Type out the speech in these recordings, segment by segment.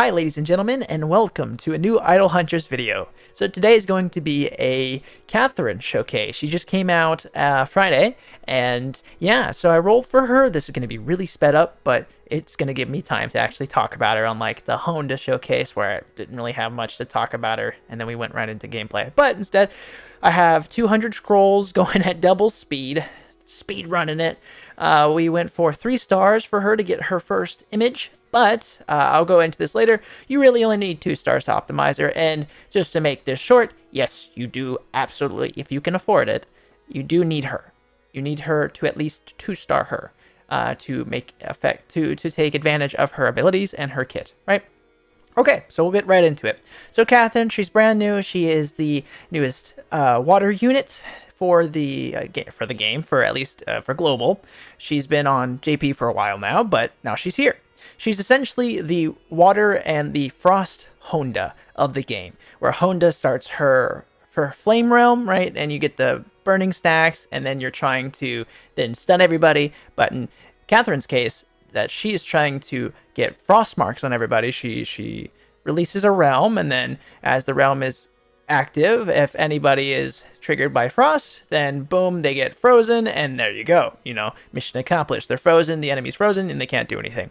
Hi ladies and gentlemen, and welcome to a new Idle Huntress video. So today is going to be a Catherine showcase. She just came out Friday, and yeah, so I rolled for her. This is going to be really sped up, but it's going to give me time to actually talk about her, unlike the Honda showcase where I didn't really have much to talk about her, and then we went right into gameplay. But instead, I have 200 scrolls going at double speed running it. We went for 3 stars for her to get her first image, but I'll go into this later. You really only need 2 stars to optimize her, and just to make this short, yes, you do absolutely, if you can afford it, you do need her. You need her to at least 2-star her to make effect to take advantage of her abilities and her kit, right? Okay, so we'll get right into it. So Catherine, she's brand new. She is the newest water unit for the game, for at least for global. She's been on JP for a while now, but now she's here. She's essentially the water and the frost Honda of the game, where Honda starts her flame realm, right? And you get the burning stacks, and then you're trying to then stun everybody. But in Catherine's case, that she is trying to get frost marks on everybody. She releases a realm, and then as the realm is active, if anybody is triggered by frost, then boom, they get frozen, and there you go. You know, mission accomplished. They're frozen, the enemy's frozen, and they can't do anything.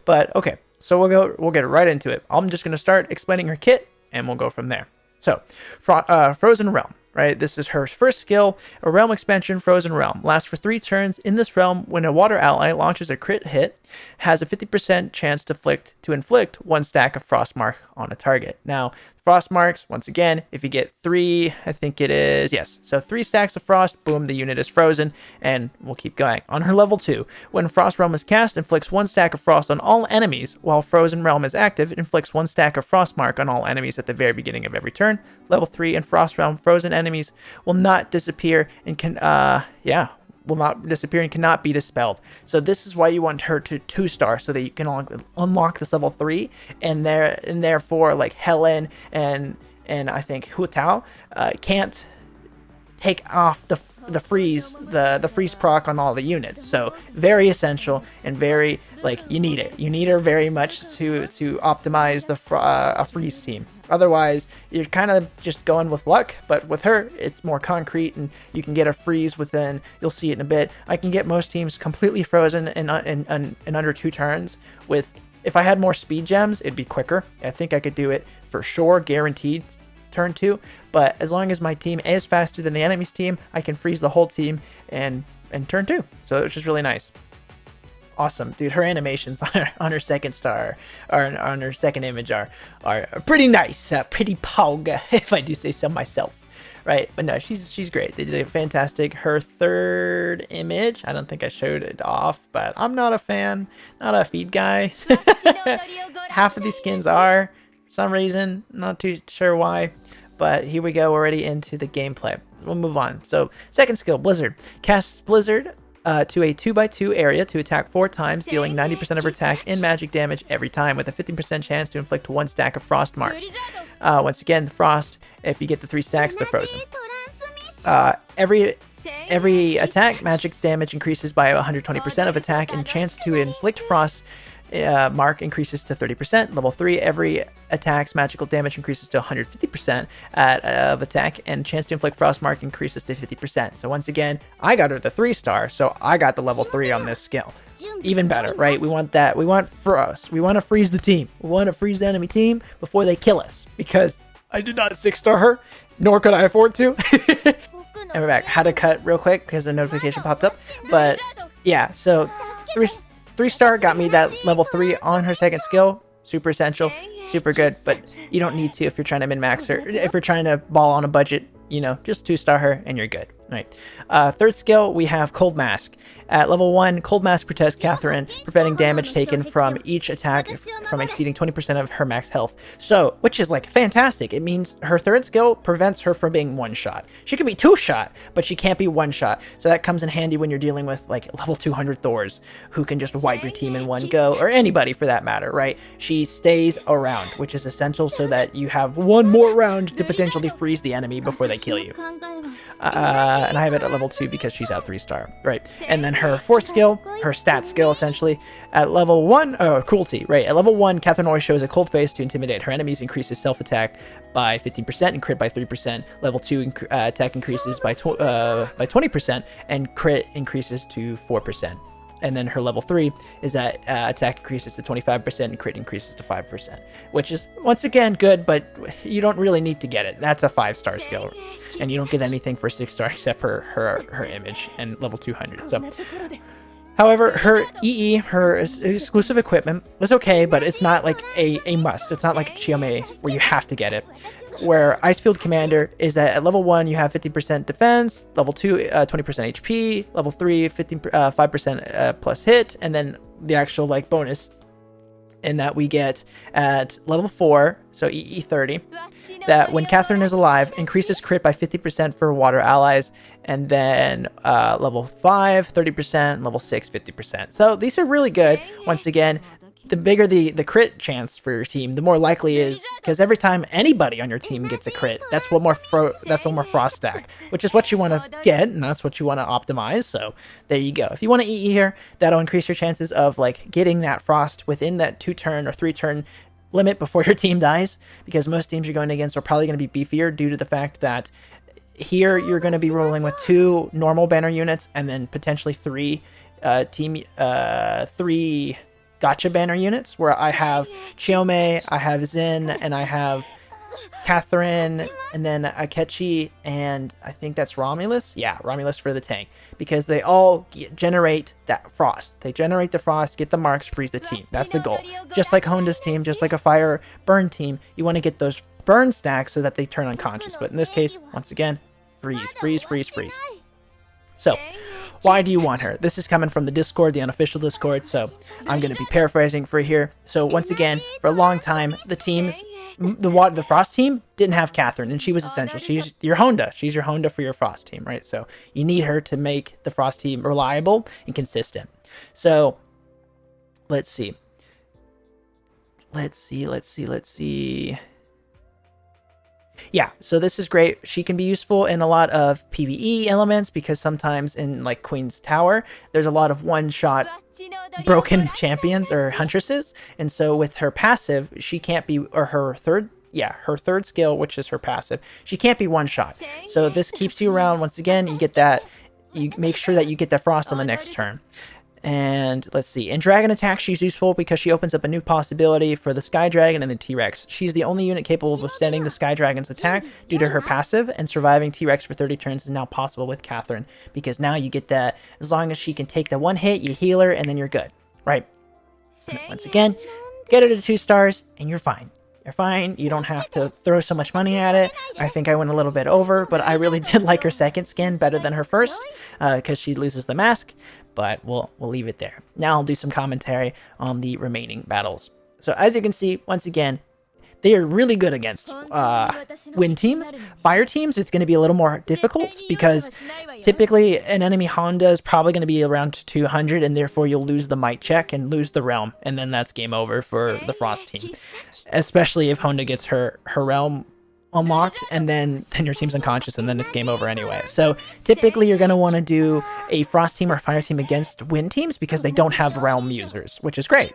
But okay, so we'll get right into it. I'm just gonna start explaining her kit, and we'll go from there. So, Frozen Realm. Right, this is her first skill, a realm expansion, Frozen Realm. Lasts for 3 turns. In this realm, when a water ally launches a crit hit, has a 50% chance to inflict 1 stack of frost mark on a target. Now, frost marks, once again, if you get 3, I think it is, yes. So 3 stacks of frost, boom, the unit is frozen, and we'll keep going. On her level 2, when Frost Realm is cast, inflicts 1 stack of frost on all enemies, while Frozen Realm is active, it inflicts 1 stack of frost mark on all enemies at the very beginning of every turn. Level 3, in Frost Realm, frozen enemies will not disappear and cannot be dispelled. So this is why you want her to 2-star, so that you can unlock this level 3, and therefore like Helen and I think Hu Tao can't take off the freeze proc on all the units. So very essential and very, like, you need it. You need her very much to optimize a freeze team. Otherwise, you're kind of just going with luck, but with her, it's more concrete, and you can get a freeze within, you'll see it in a bit. I can get most teams completely frozen in under 2 turns. If I had more speed gems, it'd be quicker. I think I could do it for sure, guaranteed turn 2, but as long as my team is faster than the enemy's team, I can freeze the whole team in turn 2. So it's just really nice. Awesome, dude. Her animations on her second star, or on her second image, are pretty nice, pretty pog, if I do say so myself, right? But no, she's great. They did a fantastic. Her third image, I don't think I showed it off, but I'm not a fan, not a feed guy. Half of these skins are, for some reason, not too sure why. But here we go, already into the gameplay. We'll move on. So second skill, Blizzard. Casts Blizzard to a 2x2 area to attack 4 times, dealing 90% of her attack in magic damage every time, with a 15% chance to inflict 1 stack of frost mark. Once again, the frost, if you get the 3 stacks, they're frozen. Every attack, magic damage increases by 120% of attack, and chance to inflict frost mark increases to 30%. Level 3, every attack's magical damage increases to 150% of attack, and chance to inflict frost mark increases to 50%. So once again, I got her the 3-star, so I got the level 3 on this skill. Even better, right? We want that. We want frost. We want to freeze the team. We want to freeze the enemy team before they kill us, because I did not 6-star her, nor could I afford to. And we're back. Had to cut real quick because the notification popped up, but yeah, so 3-star got me that level 3 on her second skill. Super essential, super good, but you don't need to if you're trying to min-max her. If you're trying to ball on a budget, you know, just 2-star her and you're good. All right. Third skill, we have Cold Mask. At level 1, Cold Mask protects Catherine, preventing damage taken from each attack from exceeding 20% of her max health. So, which is like fantastic. It means her third skill prevents her from being 1-shot. She can be 2-shot, but she can't be 1-shot. So that comes in handy when you're dealing with like level 200 Thors who can just wipe your team in one go, or anybody for that matter, right? She stays around, which is essential so that you have one more round to potentially freeze the enemy before they kill you. and I have it at level 2 because she's at 3-star, right? And then her 4th skill, her stat skill essentially, at level 1, cruelty, right? At level 1, Catherine always shows a cold face to intimidate her enemies, increases self-attack by 15% and crit by 3%. Level 2 attack increases by 20% and crit increases to 4%. And then her level 3 is that attack increases to 25% and crit increases to 5%, which is, once again, good, but you don't really need to get it. That's a 5-star skill, and you don't get anything for 6-star except for her image and level 200. So, however, her EE, her exclusive equipment, is okay, but it's not like a must. It's not like Chiome where you have to get it. Where Icefield Commander is that at level 1 you have 50% defense, level 2 20% HP, level 3 5% plus hit, and then the actual like bonus in that we get at level 4, so EE 30, that when Catherine is alive, increases crit by 50% for water allies, and then level 5 30%, level 6 50%. So these are really good. Once again, the bigger the crit chance for your team, the more likely is, because every time anybody on your team gets a crit, that's one more frost stack, which is what you want to get, and that's what you want to optimize. So there you go. If you want to EE here, that'll increase your chances of like getting that frost within that 2-turn or 3-turn limit before your team dies, because most teams you're going against are probably going to be beefier due to the fact that here you're going to be rolling with 2 normal banner units and then potentially 3 gotcha banner units, where I have Chiome, I have Zin, and I have Catherine, and then Akechi, and I think that's Romulus. Yeah, Romulus for the tank, because they all generate that frost. They generate the frost, get the marks, freeze the team. That's the goal. Just like Honda's team, just like a fire burn team, you want to get those burn stacks so that they turn unconscious. But in this case, once again, freeze, freeze, freeze, freeze. So, why do you want her? This is coming from the Discord, the unofficial Discord, so I'm going to be paraphrasing for here. So once again, for a long time, the teams, the Frost team didn't have Catherine, and she was essential. She's your Honda. She's your Honda for your Frost team, right? So you need her to make the Frost team reliable and consistent. So let's see. Yeah, so this is great. She can be useful in a lot of PvE elements, because sometimes in like Queen's Tower, there's a lot of one-shot broken champions or huntresses, and so with her passive, she can't be, or her third skill, which is her passive, she can't be one-shot. So this keeps you around. Once again, you get that, you make sure that you get that frost on the next turn. And let's see, in Dragon Attack, she's useful because she opens up a new possibility for the Sky Dragon and the T-Rex. She's the only unit capable of withstanding the Sky Dragon's attack due to her passive, and surviving T-Rex for 30 turns is now possible with Catherine, because now you get that, as long as she can take the one hit, you heal her, and then you're good, right? And once again, get her to 2 stars, and you're fine. You're fine. You don't have to throw so much money at it. I think I went a little bit over, but I really did like her second skin better than her first, because she loses the mask. But we'll leave it there. Now I'll do some commentary on the remaining battles. So as you can see, once again, they are really good against wind teams. Fire teams, it's going to be a little more difficult, because typically an enemy Honda is probably going to be around 200, and therefore you'll lose the might check and lose the realm, and then that's game over for the Frost team. Especially if Honda gets her realm unlocked, and then your team's unconscious, and then it's game over anyway. So typically you're going to want to do a Frost team or Fire team against wind teams, because they don't have realm users, which is great.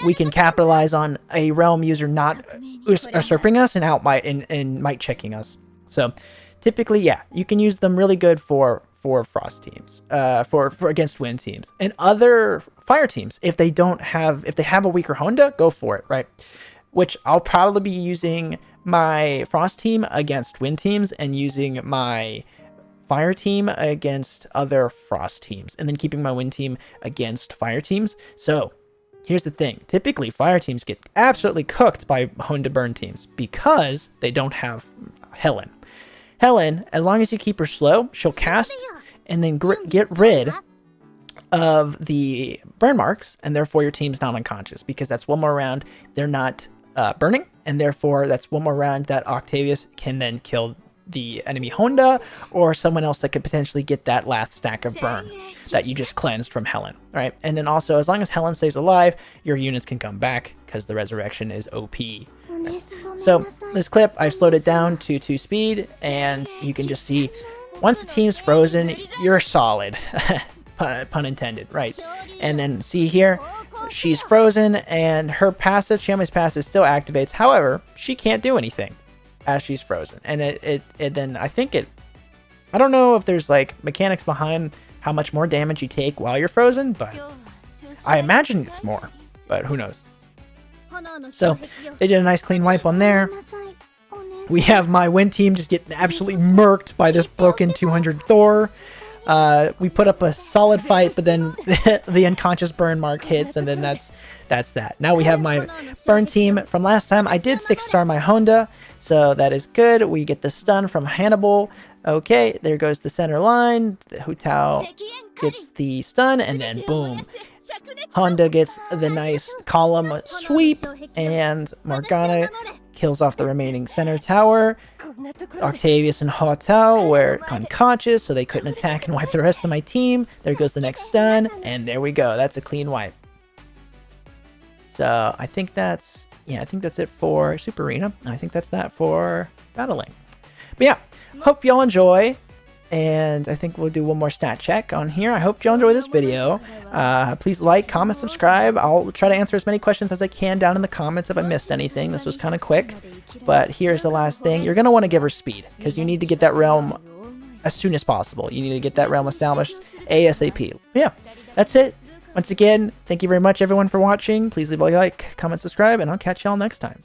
We can capitalize on a realm user not usurping us and might checking us. So typically, yeah, you can use them really good for Frost teams, for against wind teams, and other Fire teams. If they have a weaker Honda, go for it, right? Which I'll probably be using my Frost team against wind teams, and using my Fire team against other Frost teams, and then keeping my wind team against Fire teams. So here's the thing. Typically, Fire teams get absolutely cooked by Honda burn teams, because they don't have Helen. Helen, as long as you keep her slow, she'll cast and then get rid of the burn marks, and therefore your team's not unconscious, because that's one more round they're not burning, and therefore that's one more round that Octavius can then kill the enemy Honda, or someone else that could potentially get that last stack of burn that you just cleansed from Helen, right? And then also, as long as Helen stays alive, your units can come back, because the resurrection is OP. So this clip, I've slowed it down to 2 speed, and you can just see once the team's frozen, you're solid. Pun intended, right? And then see here, she's frozen and her passive, Xiaomi's passive still activates. However, she can't do anything as she's frozen. And it then I don't know if there's like mechanics behind how much more damage you take while you're frozen, but I imagine it's more, but who knows. So they did a nice clean wipe on there. We have my win team just getting absolutely murked by this broken 200 Thor. We put up a solid fight, but then the unconscious burn mark hits, and then that's that. Now we have my burn team from last time. I did 6-star my Honda, so that is good. We get the stun from Hannibal. Okay, there goes the center line. The Hu Tao gets the stun, and then boom. Honda gets the nice column sweep, and Morgana kills off the remaining center tower. Octavius and Hua Tao were unconscious, so they couldn't attack and wipe the rest of my team. There goes the next stun, and there we go. That's a clean wipe. So I think that's it for Super Arena. I think that's that for battling. But yeah, hope y'all enjoy. And I think we'll do one more stat check on here. I hope y'all enjoy this video. Please like, comment, subscribe. I'll try to answer as many questions as I can down in the comments if I missed anything. This was kind of quick. But here's the last thing. You're going to want to give her speed, because you need to get that realm as soon as possible. You need to get that realm established ASAP. Yeah, that's it. Once again, thank you very much, everyone, for watching. Please leave a like, comment, subscribe, and I'll catch y'all next time.